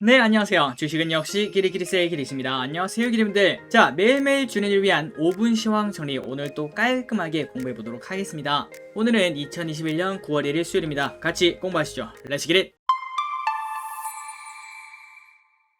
네, 안녕하세요. 주식은 역시 기리기리세의 기리십니다. 안녕하세요, 기리분들. 자, 매일매일 준비를 위한 5분 시황 정리 오늘 또 깔끔하게 공부해 보도록 하겠습니다. 오늘은 2021년 9월 1일 수요일입니다. 같이 공부하시죠. 렛츠 기릿!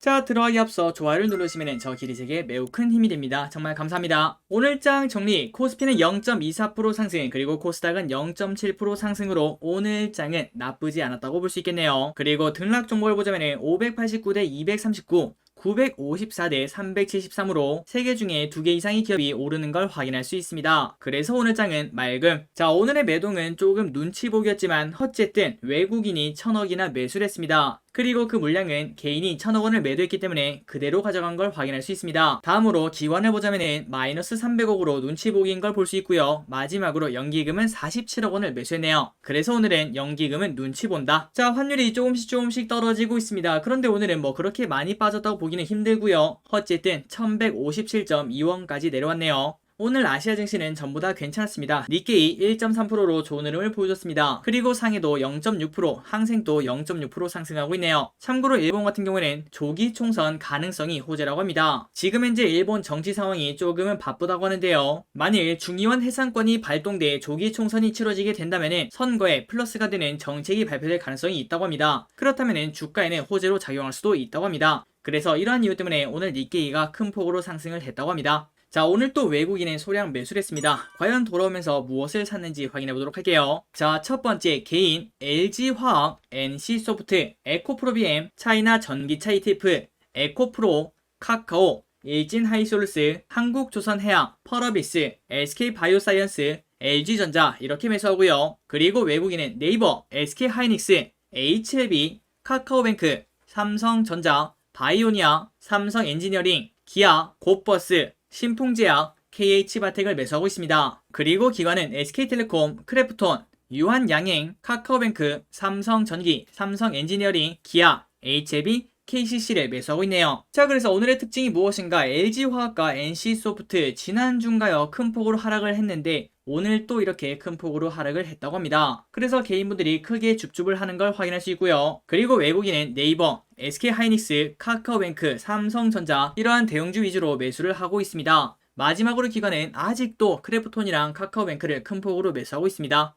자, 들어가기 앞서 좋아요를 누르시면 저 기리색에 매우 큰 힘이 됩니다. 정말 감사합니다. 오늘장 정리, 코스피는 0.24% 상승, 그리고 코스닥은 0.7% 상승으로 오늘장은 나쁘지 않았다고 볼 수 있겠네요. 그리고 등락 종목을 보자면 589대 239, 954대 373으로 3개 중에 2개 이상의 기업이 오르는 걸 확인할 수 있습니다. 그래서 오늘 장은 맑음. 자, 오늘의 매동은 조금 눈치 보기였지만 어쨌든 외국인이 1000억이나 매수를 했습니다. 그리고 그 물량은 개인이 1000억 원을 매도했기 때문에 그대로 가져간 걸 확인할 수 있습니다. 다음으로 기관을 보자면 마이너스 300억으로 눈치 보기인 걸 볼 수 있고요. 마지막으로 연기금은 47억 원을 매수했네요. 그래서 오늘은 연기금은 눈치 본다. 자, 환율이 조금씩 떨어지고 있습니다. 그런데 오늘은 뭐 그렇게 많이 빠졌다고 보기는 힘들고요. 어쨌든 1157.2원까지 내려왔네요. 오늘 아시아 증시는 전부 다 괜찮았습니다. 니케이 1.3%로 좋은 흐름을 보여줬습니다. 그리고 상해도 0.6%, 항생도 0.6% 상승하고 있네요. 참고로 일본 같은 경우에는 조기 총선 가능성이 호재라고 합니다. 지금 현재 일본 정치 상황이 조금은 바쁘다고 하는데요. 만일 중의원 해산권이 발동돼 조기 총선이 치러지게 된다면 선거에 플러스가 되는 정책이 발표될 가능성이 있다고 합니다. 그렇다면 주가에는 호재로 작용할 수도 있다고 합니다. 그래서 이러한 이유 때문에 오늘 니케이가 큰 폭으로 상승을 했다고 합니다. 자, 오늘 또 외국인의 소량 매수를 했습니다. 과연 돌아오면서 무엇을 샀는지 확인해 보도록 할게요. 자, 첫 번째 개인 LG화학, NC소프트, 에코프로비엠, 차이나 전기차 ETF, 에코프로, 카카오, 일진하이솔루스, 한국조선해양, 펄어비스, SK바이오사이언스, LG전자 이렇게 매수하고요. 그리고 외국인은 네이버, SK하이닉스, HLB, 카카오뱅크, 삼성전자, 바이오니아, 삼성엔지니어링, 기아, 곧버스, 신풍제약, KH바텍을 매수하고 있습니다. 그리고 기관은 SK텔레콤, 크래프톤, 유한양행, 카카오뱅크, 삼성전기, 삼성엔지니어링, 기아, HLB, KCC를 매수하고 있네요. 자, 그래서 오늘의 특징이 무엇인가? LG화학과 NC소프트 지난주인가요? 큰 폭으로 하락을 했는데 오늘 또 이렇게 큰 폭으로 하락을 했다고 합니다. 그래서 개인분들이 크게 줍줍을 하는 걸 확인할 수 있고요. 그리고 외국인은 네이버, SK하이닉스, 카카오뱅크, 삼성전자 이러한 대형주 위주로 매수를 하고 있습니다. 마지막으로 기관은 아직도 크래프톤이랑 카카오뱅크를 큰 폭으로 매수하고 있습니다.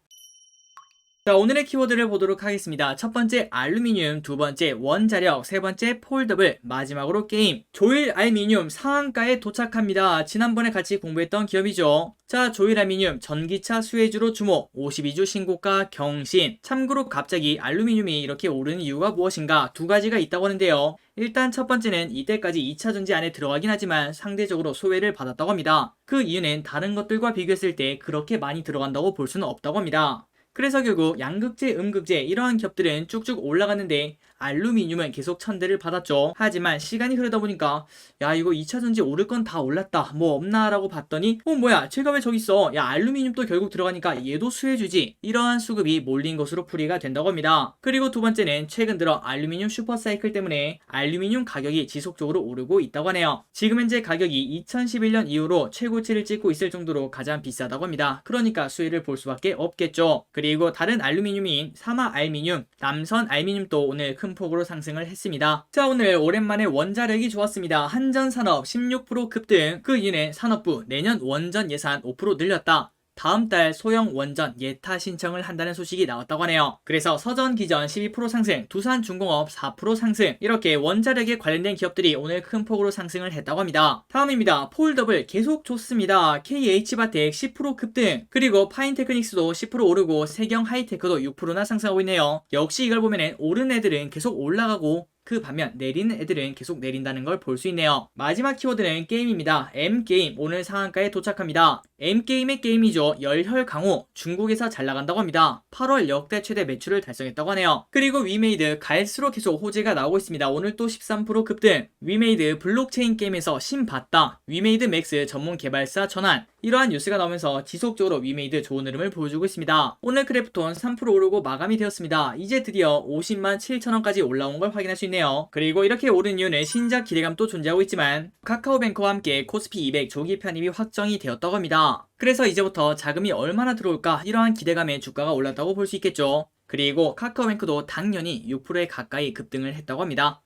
자, 오늘의 키워드를 보도록 하겠습니다. 첫 번째 알루미늄, 두 번째 원자력, 세 번째 폴더블, 마지막으로 게임. 조일 알루미늄 상한가에 도착합니다. 지난번에 같이 공부했던 기업이죠. 자, 조일 알루미늄 전기차 수혜주로 주목, 52주 신고가 경신. 참고로 갑자기 알루미늄이 이렇게 오르는 이유가 무엇인가? 두 가지가 있다고 하는데요. 일단 첫 번째는 이때까지 2차전지 안에 들어가긴 하지만 상대적으로 소외를 받았다고 합니다. 그 이유는 다른 것들과 비교했을 때 그렇게 많이 들어간다고 볼 수는 없다고 합니다. 그래서 결국 양극재, 음극재 이러한 기업들은 쭉쭉 올라갔는데 알루미늄은 계속 천대를 받았죠. 하지만 시간이 흐르다 보니까 야, 이거 2차전지 오를 건 다 올랐다, 뭐 없나 라고 봤더니 뭐야, 쟤가 왜 저기 있어, 야, 알루미늄도 결국 들어가니까 얘도 수혜주지. 이러한 수급이 몰린 것으로 풀이가 된다고 합니다. 그리고 두 번째는 최근 들어 알루미늄 슈퍼사이클 때문에 알루미늄 가격이 지속적으로 오르고 있다고 하네요. 지금 현재 가격이 2011년 이후로 최고치를 찍고 있을 정도로 가장 비싸다고 합니다. 그러니까 수혜를 볼 수밖에 없겠죠. 그리고 다른 알루미늄인 사마알미늄, 남선알미늄도 오늘 큰 폭으로 상승을 했습니다. 자, 오늘 오랜만에 원자력이 좋았습니다. 한전산업 16% 급등. 그 이유는 산업부 내년 원전 예산 5% 늘렸다. 다음 달 소형 원전 예타 신청을 한다는 소식이 나왔다고 하네요. 그래서 서전기전 12% 상승, 두산중공업 4% 상승, 이렇게 원자력에 관련된 기업들이 오늘 큰 폭으로 상승을 했다고 합니다. 다음입니다. 폴더블 계속 좋습니다. KH바텍 10% 급등, 그리고 파인테크닉스도 10% 오르고 세경하이테크도 6%나 상승하고 있네요. 역시 이걸 보면 오른 애들은 계속 올라가고 그 반면 내리는 애들은 계속 내린다는 걸 볼 수 있네요. 마지막 키워드는 게임입니다. M게임 오늘 상한가에 도착합니다. M게임의 게임이죠. 열혈강호 중국에서 잘 나간다고 합니다. 8월 역대 최대 매출을 달성했다고 하네요. 그리고 위메이드 갈수록 계속 호재가 나오고 있습니다. 오늘 또 13% 급등. 위메이드 블록체인 게임에서 신 봤다. 위메이드 맥스 전문 개발사 전환. 이러한 뉴스가 나오면서 지속적으로 위메이드 좋은 흐름을 보여주고 있습니다. 오늘 크래프톤 3% 오르고 마감이 되었습니다. 이제 드디어 50만 7천원까지 올라온 걸 확인할 수 있네요. 그리고 이렇게 오른 이유는 신작 기대감도 존재하고 있지만 카카오뱅크와 함께 코스피 200 조기 편입이 확정이 되었다고 합니다. 그래서 이제부터 자금이 얼마나 들어올까, 이러한 기대감에 주가가 올랐다고 볼 수 있겠죠. 그리고 카카오뱅크도 당연히 6%에 가까이 급등을 했다고 합니다.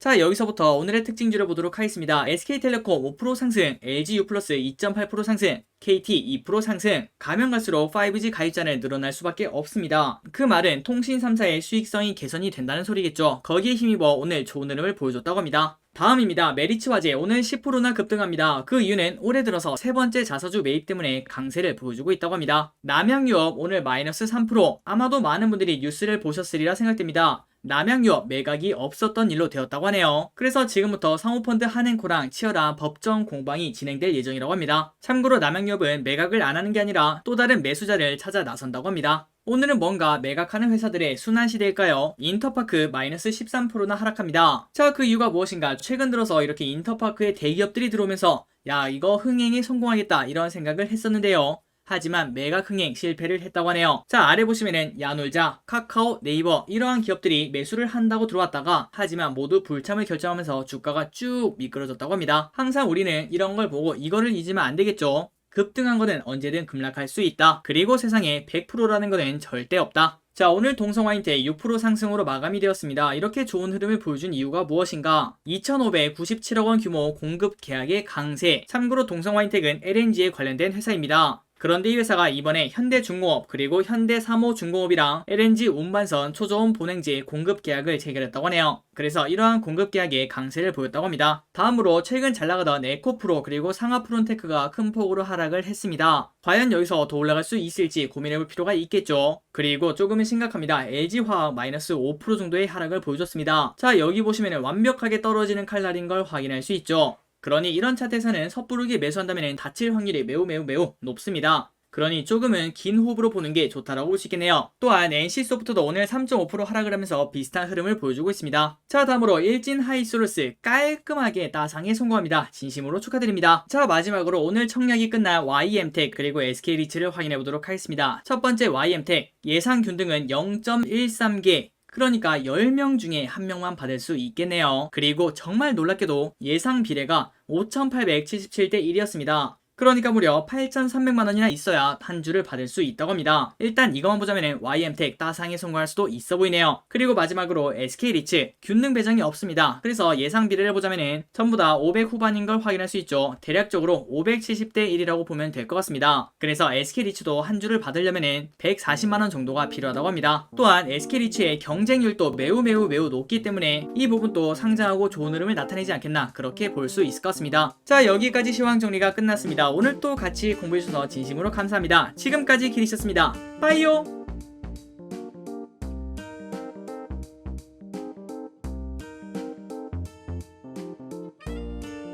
자, 여기서부터 오늘의 특징주를 보도록 하겠습니다. SK텔레콤 5% 상승, LGU 플러스 2.8% 상승, KT 2% 상승. 가면 갈수록 5G 가입자는 늘어날 수밖에 없습니다. 그 말은 통신 3사의 수익성이 개선이 된다는 소리겠죠. 거기에 힘입어 오늘 좋은 흐름을 보여줬다고 합니다. 다음입니다. 메리츠화재 오늘 10%나 급등합니다. 그 이유는 올해 들어서 세 번째 자사주 매입 때문에 강세를 보여주고 있다고 합니다. 남양유업 오늘 마이너스 3%. 아마도 많은 분들이 뉴스를 보셨으리라 생각됩니다. 남양유업 매각이 없었던 일로 되었다고 하네요. 그래서 지금부터 사모펀드 한행코랑 치열한 법정 공방이 진행될 예정이라고 합니다. 참고로 남양유업은 매각을 안 하는 게 아니라 또 다른 매수자를 찾아 나선다고 합니다. 오늘은 뭔가 매각하는 회사들의 순환시대일까요? 인터파크 마이너스 13%나 하락합니다. 자, 그 이유가 무엇인가? 최근 들어서 이렇게 인터파크에 대기업들이 들어오면서 야, 이거 흥행에 성공하겠다 이런 생각을 했었는데요. 하지만 매각 흥행 실패를 했다고 하네요. 자, 아래 보시면은 야놀자, 카카오, 네이버 이러한 기업들이 매수를 한다고 들어왔다가 하지만 모두 불참을 결정하면서 주가가 쭉 미끄러졌다고 합니다. 항상 우리는 이런 걸 보고 이거를 잊으면 안 되겠죠. 급등한 거는 언제든 급락할 수 있다. 그리고 세상에 100%라는 거는 절대 없다. 자, 오늘 동성화인텍 6% 상승으로 마감이 되었습니다. 이렇게 좋은 흐름을 보여준 이유가 무엇인가? 2,597억 원 규모 공급 계약의 강세. 참고로 동성화인텍은 LNG에 관련된 회사입니다. 그런데 이 회사가 이번에 현대중공업 그리고 현대사모중공업이랑 LNG 운반선 초저온 본행지 공급 계약을 체결했다고 하네요. 그래서 이러한 공급 계약에 강세를 보였다고 합니다. 다음으로 최근 잘 나가던 에코프로 그리고 상하프론테크가 큰 폭으로 하락을 했습니다. 과연 여기서 더 올라갈 수 있을지 고민해볼 필요가 있겠죠. 그리고 조금은 심각합니다. LG화학 마이너스 5% 정도의 하락을 보여줬습니다. 자, 여기 보시면 완벽하게 떨어지는 칼날인 걸 확인할 수 있죠. 그러니 이런 차트에서는 섣부르게 매수한다면 다칠 확률이 매우 높습니다. 그러니 조금은 긴 호흡으로 보는 게 좋다라고 볼 수 있겠네요. 또한 NC소프트도 오늘 3.5% 하락을 하면서 비슷한 흐름을 보여주고 있습니다. 자, 다음으로 일진하이솔루스 깔끔하게 따상에 성공합니다. 진심으로 축하드립니다. 자, 마지막으로 오늘 청약이 끝난 YM텍 그리고 SK리츠를 확인해 보도록 하겠습니다. 첫 번째 YM텍 예상 균등은 0.13개. 그러니까 10명 중에 1명만 받을 수 있겠네요. 그리고 정말 놀랍게도 예상 비례가 5,877대 1이었습니다. 그러니까 무려 8,300만원이나 있어야 한 주를 받을 수 있다고 합니다. 일단 이것만 보자면 YM텍 따상에 성공할 수도 있어 보이네요. 그리고 마지막으로 SK리츠 균등 배정이 없습니다. 그래서 예상 비례를 보자면 전부 다 500 후반인 걸 확인할 수 있죠. 대략적으로 570대 1이라고 보면 될 것 같습니다. 그래서 SK리츠도 한 주를 받으려면 140만원 정도가 필요하다고 합니다. 또한 SK리츠의 경쟁률도 매우 높기 때문에 이 부분도 상장하고 좋은 흐름을 나타내지 않겠나 그렇게 볼 수 있을 것 같습니다. 자, 여기까지 시황 정리가 끝났습니다. 오늘 또 같이 공부해주셔서 진심으로 감사합니다. 지금까지 기리셨습니다. 빠이요.